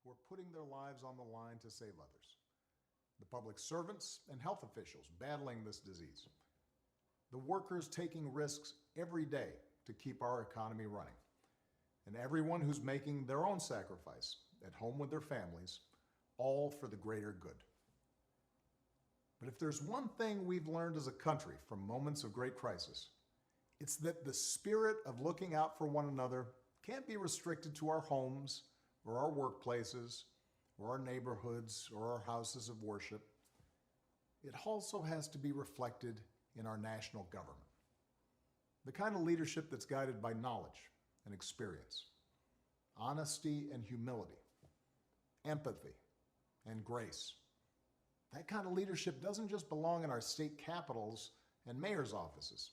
who are putting their lives on the line to save others, the public servants and health officials battling this disease, the workers taking risks every day to keep our economy running, and everyone who's making their own sacrifice at home with their families, all for the greater good. But if there's one thing we've learned as a country from moments of great crisis, it's that the spirit of looking out for one another can't be restricted to our homes or our workplaces or our neighborhoods or our houses of worship. It also has to be reflected in our national government. The kind of leadership that's guided by knowledge and experience, honesty and humility, empathy and grace. That kind of leadership doesn't just belong in our state capitals and mayor's offices.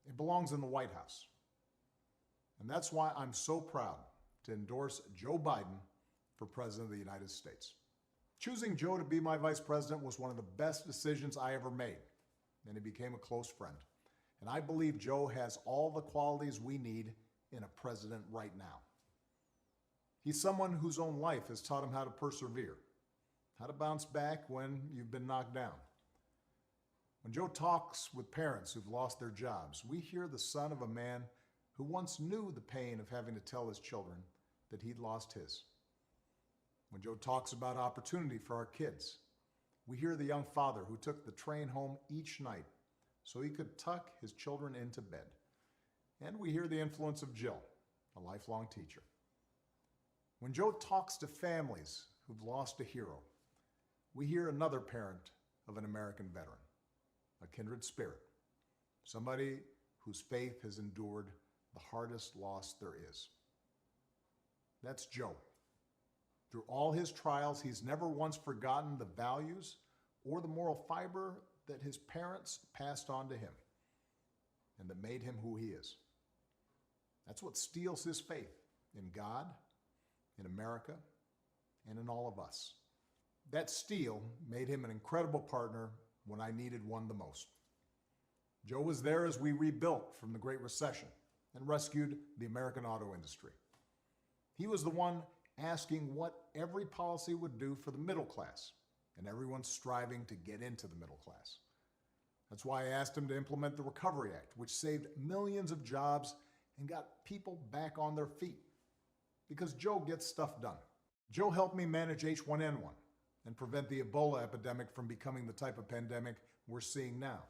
It belongs in the White House. And that's why I'm so proud to endorse Joe Biden for President of the United States. Choosing Joe to be my vice president was one of the best decisions I ever made, and he became a close friend. And I believe Joe has all the qualities we need in a president right now. He's someone whose own life has taught him how to persevere, how to bounce back when you've been knocked down. When Joe talks with parents who've lost their jobs, we hear the son of a man who once knew the pain of having to tell his children that he'd lost his. When Joe talks about opportunity for our kids, we hear the young father who took the train home each night so he could tuck his children into bed. And we hear the influence of Jill, a lifelong teacher. When Joe talks to families who've lost a hero, we hear another parent of an American veteran, a kindred spirit, somebody whose faith has endured the hardest loss there is. That's Joe. Through all his trials, he's never once forgotten the values or the moral fiber that his parents passed on to him and that made him who he is. That's what steels his faith in God, in America, and in all of us. That steel made him an incredible partner when I needed one the most. Joe was there as we rebuilt from the Great Recession and rescued the American auto industry. He was the one asking what every policy would do for the middle class, and everyone's striving to get into the middle class. That's why I asked him to implement the Recovery Act, which saved millions of jobs and got people back on their feet. Because Joe gets stuff done. Joe helped me manage H1N1 and prevent the Ebola epidemic from becoming the type of pandemic we're seeing now.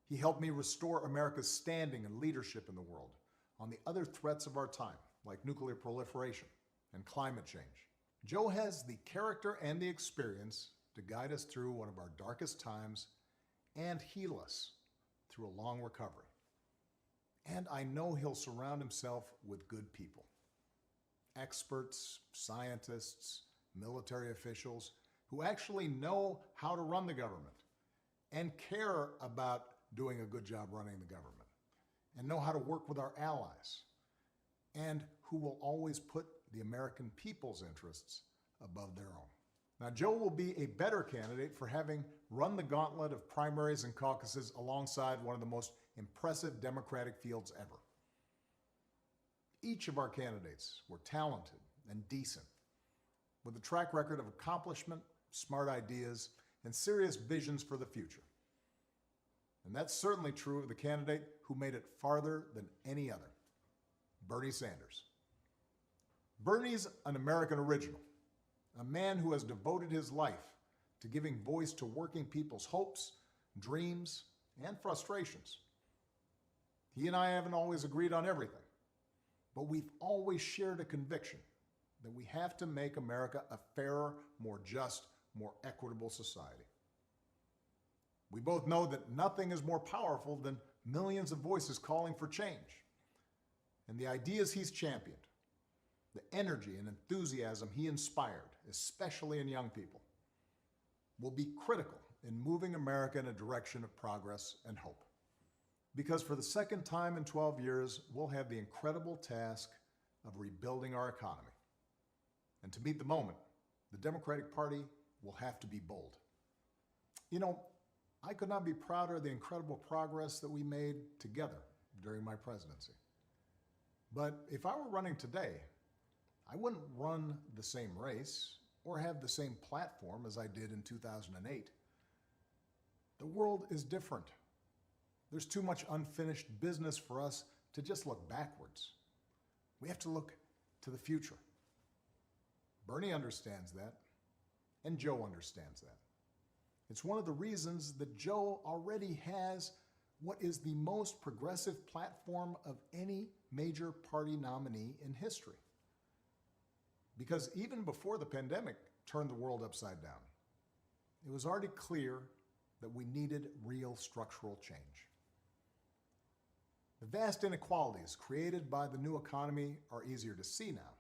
He helped me restore America's standing and leadership in the world on the other threats of our time, like nuclear proliferation and climate change. Joe has the character and the experience to guide us through one of our darkest times and heal us through a long recovery. And I know he'll surround himself with good people. Experts, scientists, military officials who actually know how to run the government and care about doing a good job running the government and know how to work with our allies and who will always put the American people's interests above their own. Now, Joe will be a better candidate for having run the gauntlet of primaries and caucuses alongside one of the most impressive Democratic fields ever. Each of our candidates were talented and decent, with a track record of accomplishment, smart ideas, and serious visions for the future. And that's certainly true of the candidate who made it farther than any other, Bernie Sanders. Bernie's an American original, a man who has devoted his life to giving voice to working people's hopes, dreams, and frustrations. He and I haven't always agreed on everything, but we've always shared a conviction that we have to make America a fairer, more just, more equitable society. We both know that nothing is more powerful than millions of voices calling for change. And the ideas he's championed, the energy and enthusiasm he inspired, especially in young people, will be critical in moving America in a direction of progress and hope. Because for the second time in 12 years, we'll have the incredible task of rebuilding our economy. And to meet the moment, the Democratic Party will have to be bold. You know, I could not be prouder of the incredible progress that we made together during my presidency. But if I were running today, I wouldn't run the same race or have the same platform as I did in 2008. The world is different. There's too much unfinished business for us to just look backwards. We have to look to the future. Bernie understands that, and Joe understands that. It's one of the reasons that Joe already has what is the most progressive platform of any major party nominee in history. Because even before the pandemic turned the world upside down, it was already clear that we needed real structural change. The vast inequalities created by the new economy are easier to see now,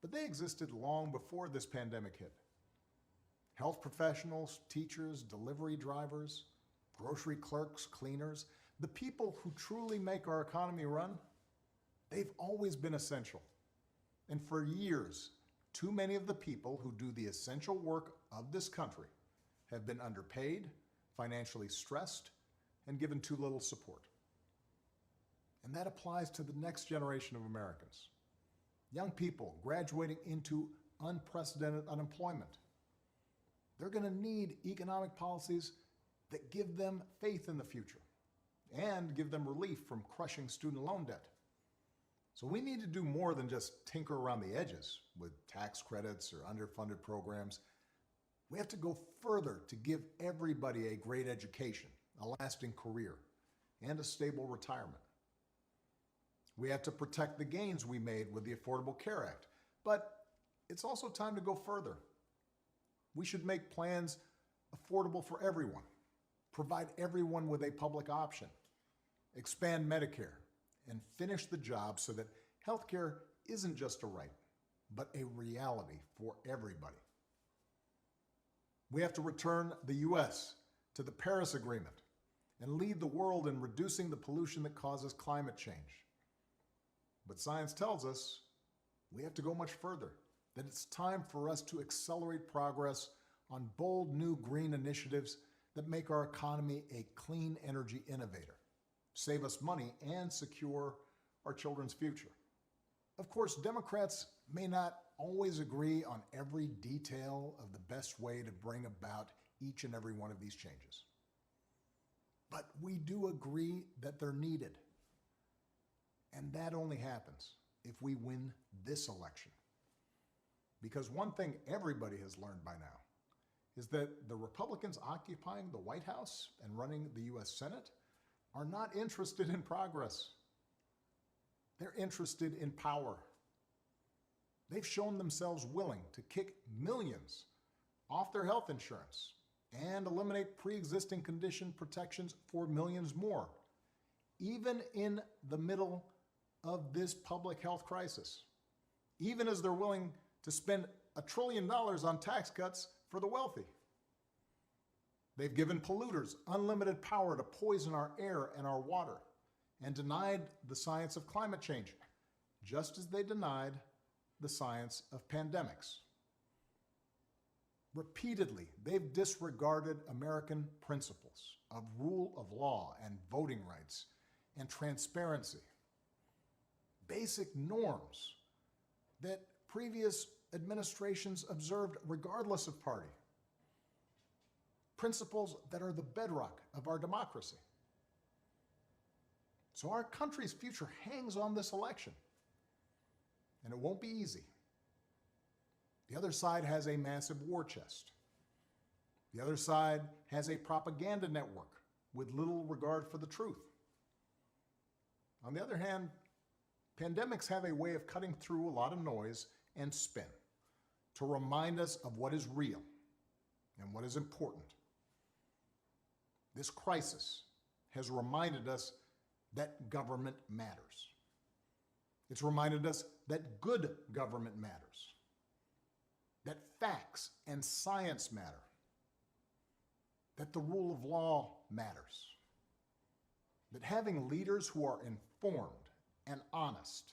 but they existed long before this pandemic hit. Health professionals, teachers, delivery drivers, grocery clerks, cleaners, the people who truly make our economy run, they've always been essential. And for years, too many of the people who do the essential work of this country have been underpaid, financially stressed, and given too little support. And that applies to the next generation of Americans. Young people graduating into unprecedented unemployment. They're going to need economic policies that give them faith in the future and give them relief from crushing student loan debt. So we need to do more than just tinker around the edges with tax credits or underfunded programs. We have to go further to give everybody a great education, a lasting career, and a stable retirement. We have to protect the gains we made with the Affordable Care Act, but it's also time to go further. We should make plans affordable for everyone, provide everyone with a public option, expand Medicare, and finish the job so that healthcare isn't just a right, but a reality for everybody. We have to return the U.S. to the Paris Agreement and lead the world in reducing the pollution that causes climate change. But science tells us we have to go much further, that it's time for us to accelerate progress on bold new green initiatives that make our economy a clean energy innovator, save us money, and secure our children's future. Of course, Democrats may not always agree on every detail of the best way to bring about each and every one of these changes. But we do agree that they're needed. And that only happens if we win this election. Because one thing everybody has learned by now is that the Republicans occupying the White House and running the U.S. Senate are not interested in progress. They're interested in power. They've shown themselves willing to kick millions off their health insurance and eliminate pre-existing condition protections for millions more, even in the middle of this public health crisis, even as they're willing to spend $1 trillion on tax cuts for the wealthy. They've given polluters unlimited power to poison our air and our water and denied the science of climate change, just as they denied the science of pandemics. Repeatedly, they've disregarded American principles of rule of law and voting rights and transparency, basic norms that previous administrations observed regardless of party, principles that are the bedrock of our democracy. So our country's future hangs on this election, and it won't be easy. The other side has a massive war chest. The other side has a propaganda network with little regard for the truth. On the other hand, pandemics have a way of cutting through a lot of noise and spin to remind us of what is real and what is important. This crisis has reminded us that government matters. It's reminded us that good government matters, that facts and science matter, that the rule of law matters, that having leaders who are informed and honest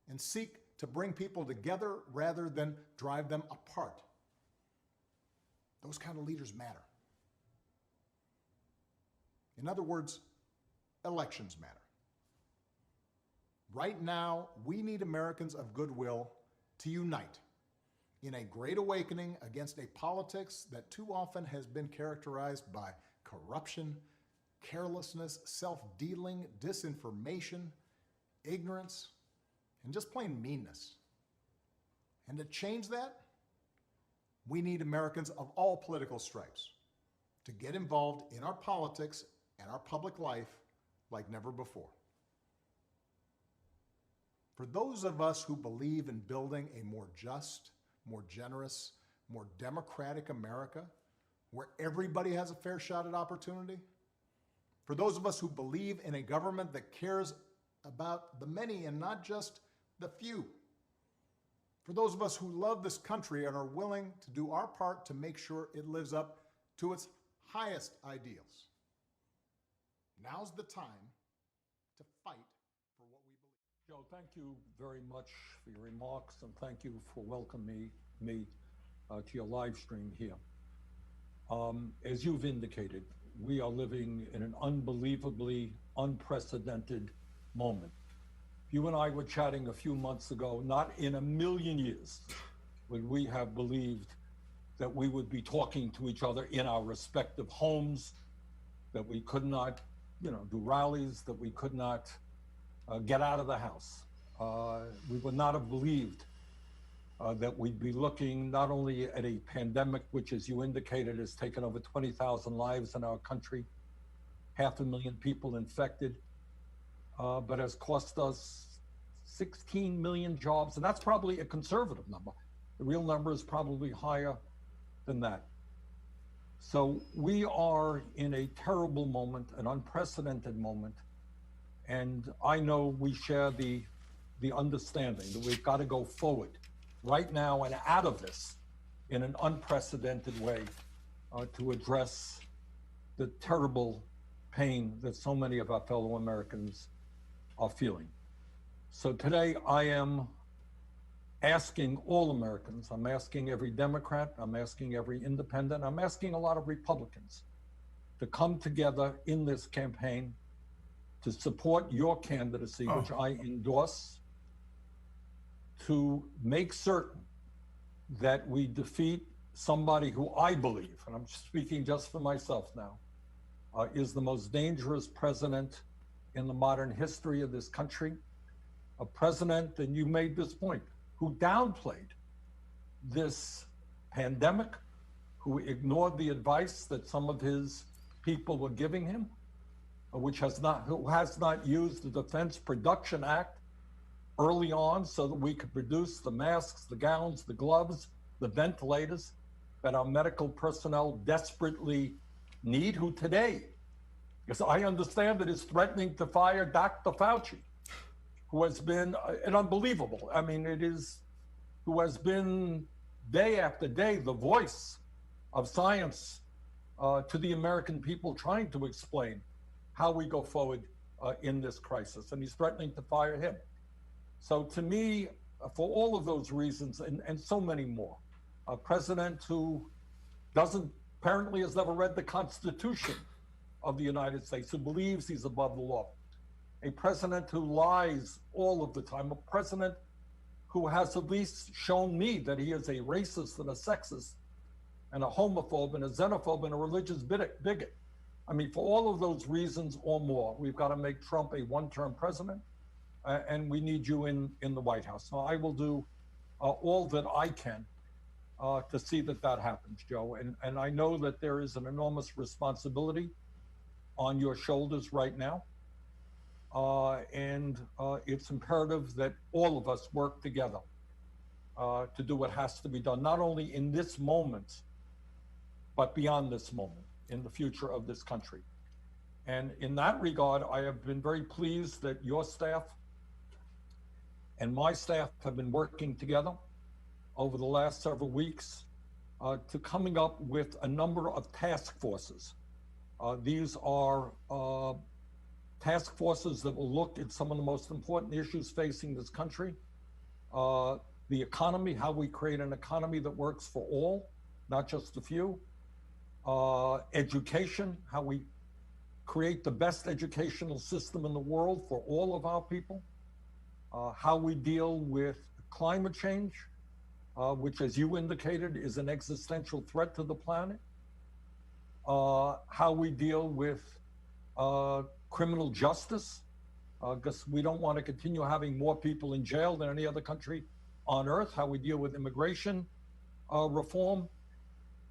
and seek to bring people together rather than drive them apart, those kind of leaders matter. In other words, elections matter. Right now, we need Americans of goodwill to unite in a great awakening against a politics that too often has been characterized by corruption, carelessness, self-dealing, disinformation, ignorance, and just plain meanness. And to change that, we need Americans of all political stripes to get involved in our politics and our public life like never before. For those of us who believe in building a more just, more generous, more democratic America, where everybody has a fair shot at opportunity, for those of us who believe in a government that cares about the many and not just the few, for those of us who love this country and are willing to do our part to make sure it lives up to its highest ideals, now's the time to fight for what we believe. Joe, thank you very much for your remarks, and thank you for welcoming me to your live stream here. As you've indicated, we are living in an unbelievably unprecedented moment. You and I were chatting a few months ago. Not in a million years would we have believed that we would be talking to each other in our respective homes, that we could not, do rallies, that we could not get out of the house. We would not have believed that we'd be looking not only at a pandemic, which, as you indicated, has taken over 20,000 lives in our country, 500,000 people infected, but has cost us 16 million jobs, and that's probably a conservative number. The real number is probably higher than that. So we are in a terrible moment, an unprecedented moment, and I know we share the understanding that we've got to go forward right now and out of this in an unprecedented way to address the terrible pain that so many of our fellow Americans are feeling. So today I am asking all Americans, I'm asking every Democrat, I'm asking every independent, I'm asking a lot of Republicans to come together in this campaign to support your candidacy, which I endorse, to make certain that we defeat somebody who I believe, and I'm speaking just for myself now, is the most dangerous president in the modern history of this country. A president, and you made this point, who downplayed this pandemic, who ignored the advice that some of his people were giving him, who has not used the Defense Production Act early on so that we could produce the masks, the gowns, the gloves, the ventilators that our medical personnel desperately need, who today, because I understand that is threatening to fire Dr. Fauci, who has been an unbelievable, who has been day after day the voice of science to the American people, trying to explain how we go forward in this crisis, and he's threatening to fire him. So to me, for all of those reasons and so many more, a president who apparently has never read the Constitution of the United States, who believes he's above the law, a president who lies all of the time, a president who has at least shown me that he is a racist and a sexist and a homophobe and a xenophobe and a religious bigot. I mean, for all of those reasons or more, we've got to make Trump a one-term president, and we need you in the White House. So I will do all that I can to see that happens, Joe. And I know that there is an enormous responsibility on your shoulders right now. And it's imperative that all of us work together to do what has to be done, not only in this moment, but beyond this moment, in the future of this country. And in that regard, I have been very pleased that your staff and my staff have been working together over the last several weeks to coming up with a number of task forces. These are task forces that will look at some of the most important issues facing this country. The economy, how we create an economy that works for all, not just a few. Education, how we create the best educational system in the world for all of our people. How we deal with climate change, which, as you indicated, is an existential threat to the planet. How we deal with criminal justice, because we don't want to continue having more people in jail than any other country on earth. How we deal with immigration reform,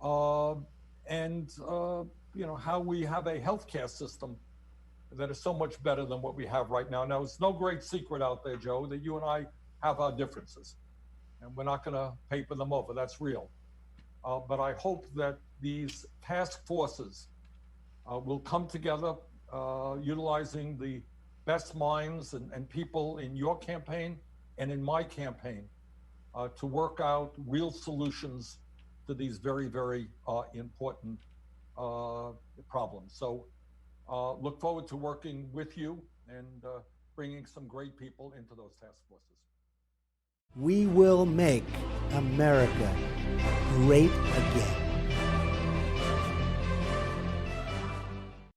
and how we have a healthcare system that is so much better than what we have right now. Now, it's no great secret out there, Joe, that you and I have our differences, and we're not going to paper them over. That's real. But I hope that these task forces will come together, utilizing the best minds and people in your campaign and in my campaign to work out real solutions to these very, very important problems. So look forward to working with you and bringing some great people into those task forces. We will make America great again.